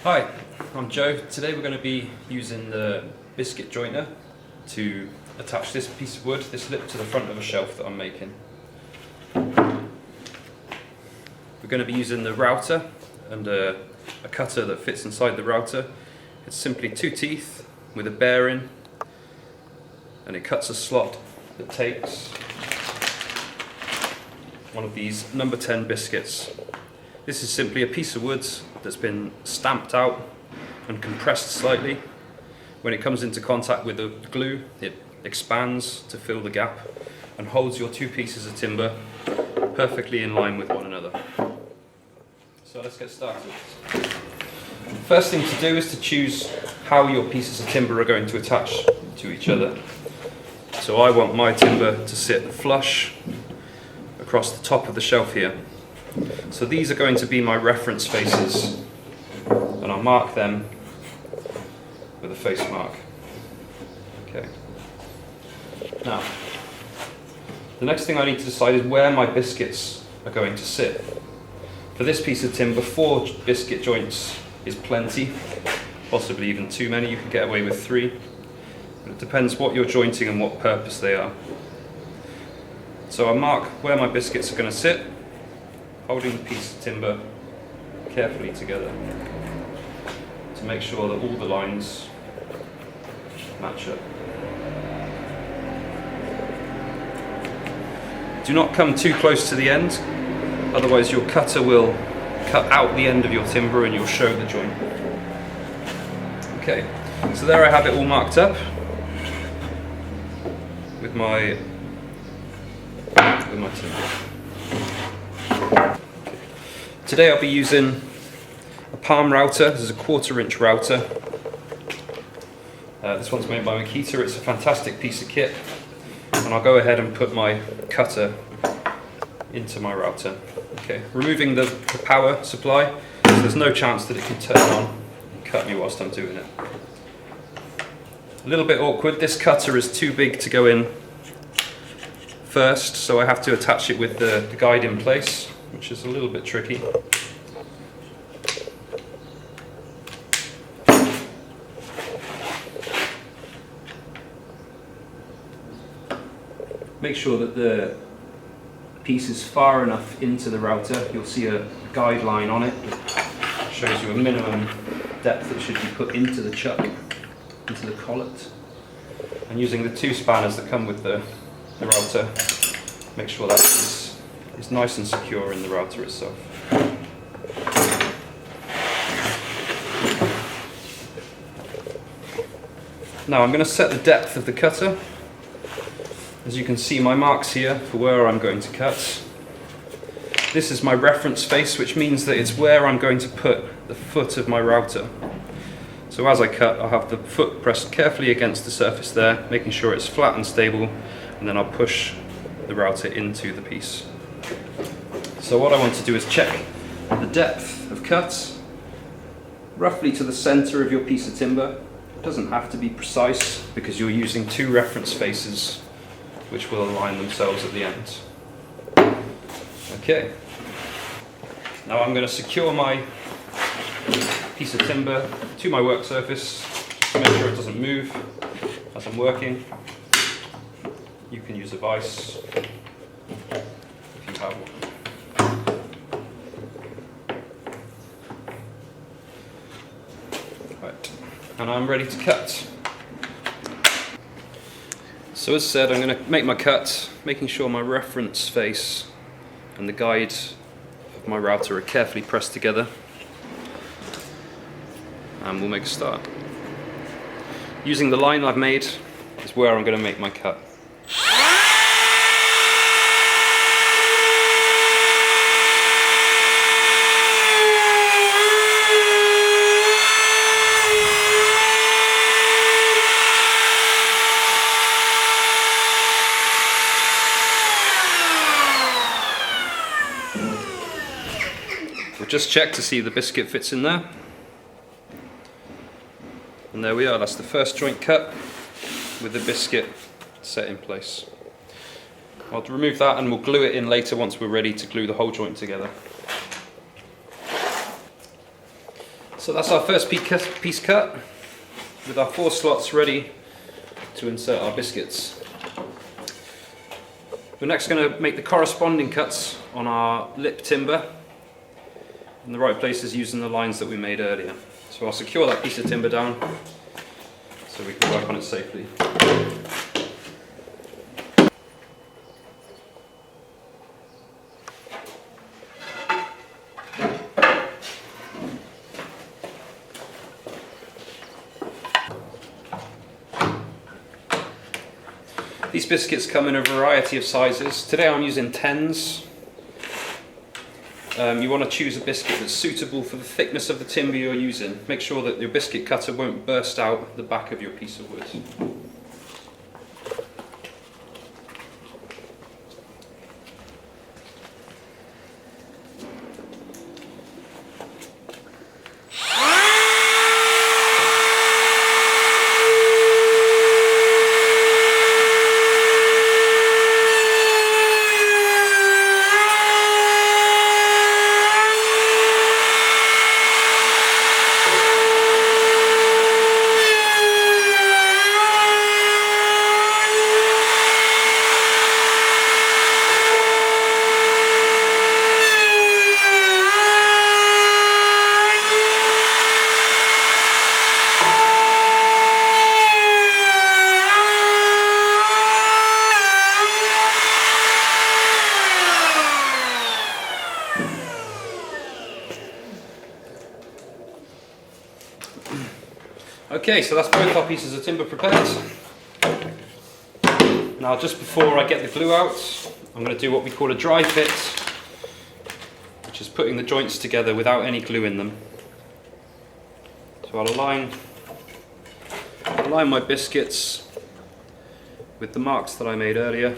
Hi, I'm Joe. Today we're going to be using the biscuit jointer to attach this piece of wood, this lip, to the front of a shelf that I'm making. We're going to be using the router and a cutter that fits inside the router. It's simply two teeth with a bearing, and it cuts a slot that takes one of these number 10 biscuits. This is simply a piece of wood that's been stamped out and compressed slightly. When it comes into contact with the glue, it expands to fill the gap and holds your two pieces of timber perfectly in line with one another. So let's get started. First thing to do is to choose how your pieces of timber are going to attach to each other. So I want my timber to sit flush across the top of the shelf here. So these are going to be my reference faces, and I'll mark them with a face mark. Okay. Now, the next thing I need to decide is where my biscuits are going to sit. For this piece of timber, 4 biscuit joints is plenty, possibly even too many. You can get away with 3, but it depends what you're jointing and what purpose they are. So I'll mark where my biscuits are going to sit, holding the piece of timber carefully together to make sure that all the lines match up. Do not come too close to the end, otherwise your cutter will cut out the end of your timber and you'll show the joint. Okay, so there I have it all marked up with my timber. Today I'll be using a palm router. This is a 1/4 inch router. This one's made by Makita. It's a fantastic piece of kit. And I'll go ahead and put my cutter into my router. Okay, removing the power supply, so there's no chance that it can turn on and cut me whilst I'm doing it. A little bit awkward. This cutter is too big to go in first, so I have to attach it with the guide in place, which is a little bit tricky. Make sure that the piece is far enough into the router. You'll see a guideline on it that shows you a minimum depth that should be put into the chuck, into the collet. And using the 2 spanners that come with the router, make sure that is nice and secure in the router itself. Now I'm going to set the depth of the cutter. As you can see, my marks here for where I'm going to cut. This is my reference face, which means that it's where I'm going to put the foot of my router. So as I cut, I'll have the foot pressed carefully against the surface there, making sure it's flat and stable, and then I'll push the router into the piece. So what I want to do is check the depth of cut, roughly to the center of your piece of timber. It doesn't have to be precise because you're using 2 reference faces which will align themselves at the end. Okay. Now I'm going to secure my piece of timber to my work surface just to make sure it doesn't move as I'm working. You can use a vise if you have one. Right, and I'm ready to cut. So as said, I'm going to make my cut, making sure my reference face and the guide of my router are carefully pressed together. And we'll make a start. Using the line I've made is where I'm going to make my cut. We'll just check to see the biscuit fits in there. And there we are, that's the first joint cut with the biscuit set in place. I'll remove that and we'll glue it in later once we're ready to glue the whole joint together. So that's our first piece cut, with our 4 slots ready to insert our biscuits. We're next going to make the corresponding cuts on our lip timber in the right places using the lines that we made earlier. So I'll secure that piece of timber down so we can work on it safely. These biscuits come in a variety of sizes. Today I'm using 10s. You want to choose a biscuit that's suitable for the thickness of the timber you're using. Make sure that your biscuit cutter won't burst out the back of your piece of wood. Okay, so that's both our pieces of timber prepared. Now just before I get the glue out, I'm going to do what we call a dry fit, which is putting the joints together without any glue in them. So I'll align my biscuits with the marks that I made earlier.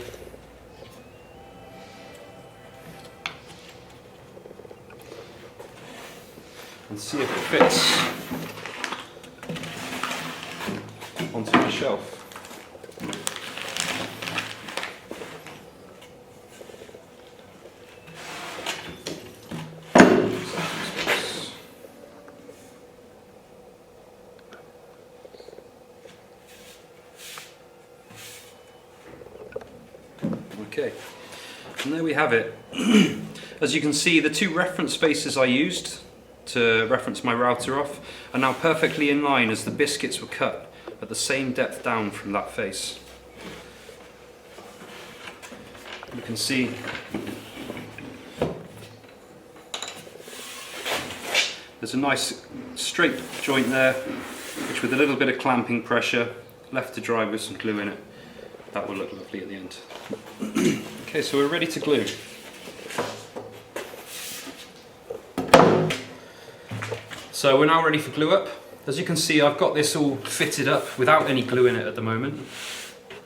And see if it fits onto the shelf. Okay, and there we have it. As you can see, the 2 reference spaces I used to reference my router off are now perfectly in line as the biscuits were cut at the same depth down from that face. You can see there's a nice straight joint there, which with a little bit of clamping pressure, left to dry with some glue in it, that will look lovely at the end. Okay, so we're ready to glue. So we're now ready for glue up. As you can see, I've got this all fitted up without any glue in it at the moment.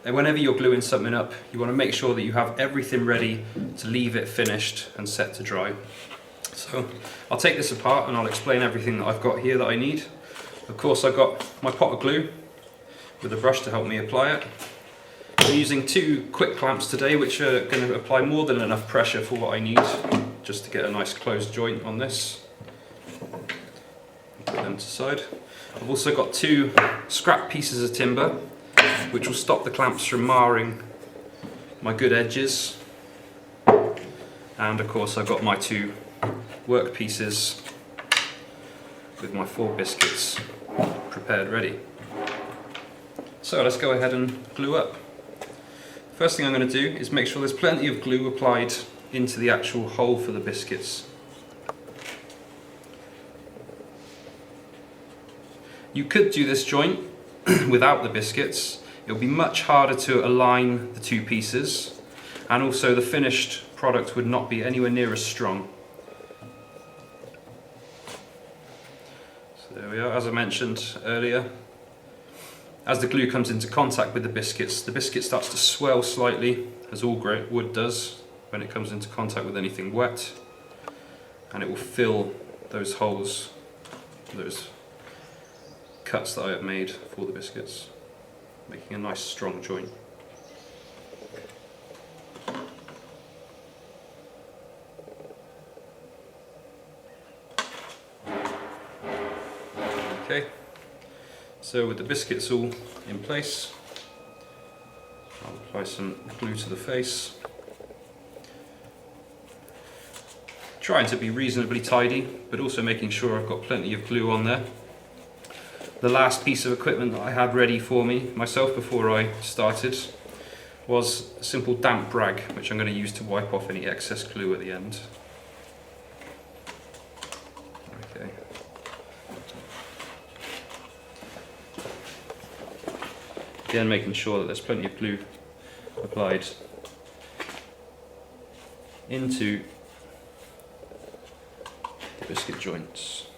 And whenever you're gluing something up, you want to make sure that you have everything ready to leave it finished and set to dry. So I'll take this apart and I'll explain everything that I've got here that I need. Of course, I've got my pot of glue with a brush to help me apply it. I'm using 2 quick clamps today, which are going to apply more than enough pressure for what I need, just to get a nice closed joint on this. Put them to the side. I've also got 2 scrap pieces of timber, which will stop the clamps from marring my good edges. And of course I've got my 2 work pieces with my 4 biscuits prepared ready. So let's go ahead and glue up. First thing I'm going to do is make sure there's plenty of glue applied into the actual hole for the biscuits. You could do this joint without the biscuits. It'll be much harder to align the 2 pieces, and also the finished product would not be anywhere near as strong. So there we are, as I mentioned earlier. As the glue comes into contact with the biscuit starts to swell slightly, as all great wood does when it comes into contact with anything wet, and it will fill those holes, those cuts that I have made for the biscuits, making a nice strong joint. Okay, so with the biscuits all in place, I'll apply some glue to the face. Trying to be reasonably tidy, but also making sure I've got plenty of glue on there. The last piece of equipment that I had ready for myself before I started was a simple damp rag, which I'm going to use to wipe off any excess glue at the end. Okay. Again, making sure that there's plenty of glue applied into the biscuit joints.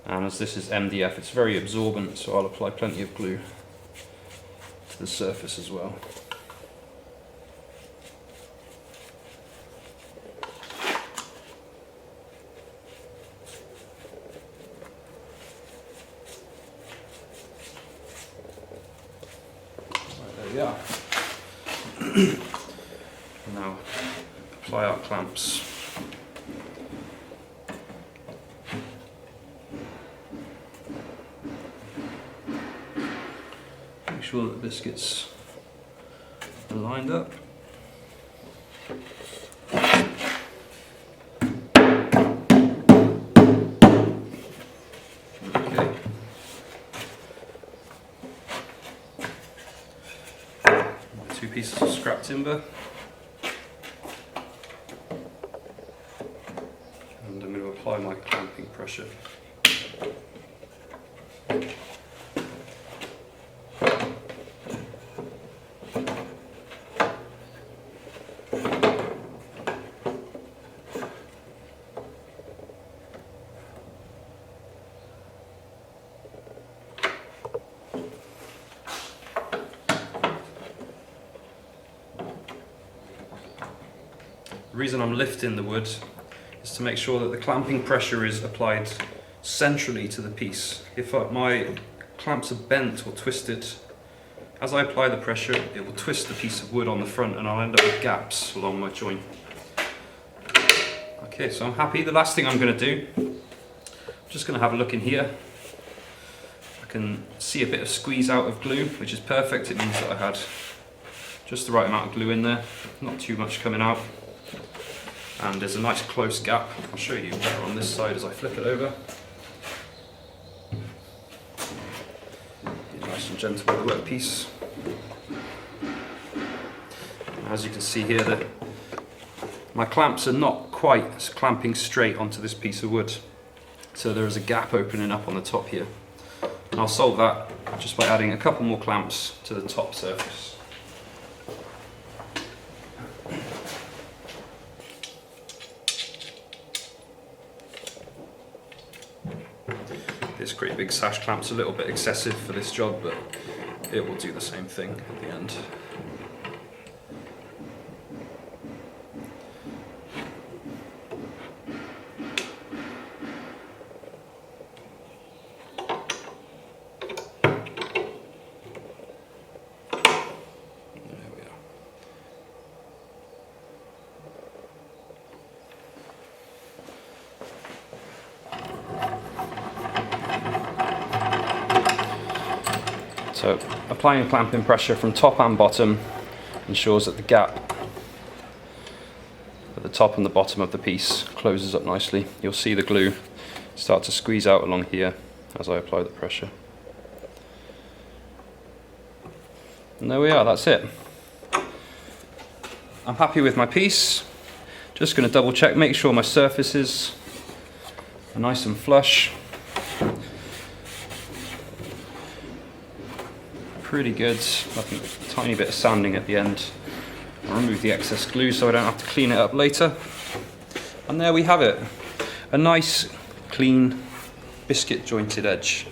And as this is MDF, it's very absorbent, so I'll apply plenty of glue to the surface as well. Right, there we are. Now apply our clamps. Make sure that the biscuits are lined up. Okay. 2 pieces of scrap timber. And I'm going to apply my clamping pressure. The reason I'm lifting the wood is to make sure that the clamping pressure is applied centrally to the piece. If my clamps are bent or twisted, as I apply the pressure, it will twist the piece of wood on the front and I'll end up with gaps along my joint. Okay, so I'm happy. The last thing I'm going to do, I'm just going to have a look in here. I can see a bit of squeeze out of glue, which is perfect. It means that I had just the right amount of glue in there, not too much coming out. And there's a nice close gap. I'll show you better on this side as I flip it over. Be nice and gentle with the workpiece. As you can see here, that my clamps are not quite clamping straight onto this piece of wood. So there is a gap opening up on the top here. And I'll solve that just by adding a couple more clamps to the top surface. This great big sash clamp's a little bit excessive for this job, but it will do the same thing at the end. So applying clamping pressure from top and bottom ensures that the gap at the top and the bottom of the piece closes up nicely. You'll see the glue start to squeeze out along here as I apply the pressure. And there we are, that's it. I'm happy with my piece. Just going to double check, make sure my surfaces are nice and flush. Pretty good. I think a tiny bit of sanding at the end. I'll remove the excess glue so I don't have to clean it up later. And there we have it. A nice, clean, biscuit jointed edge.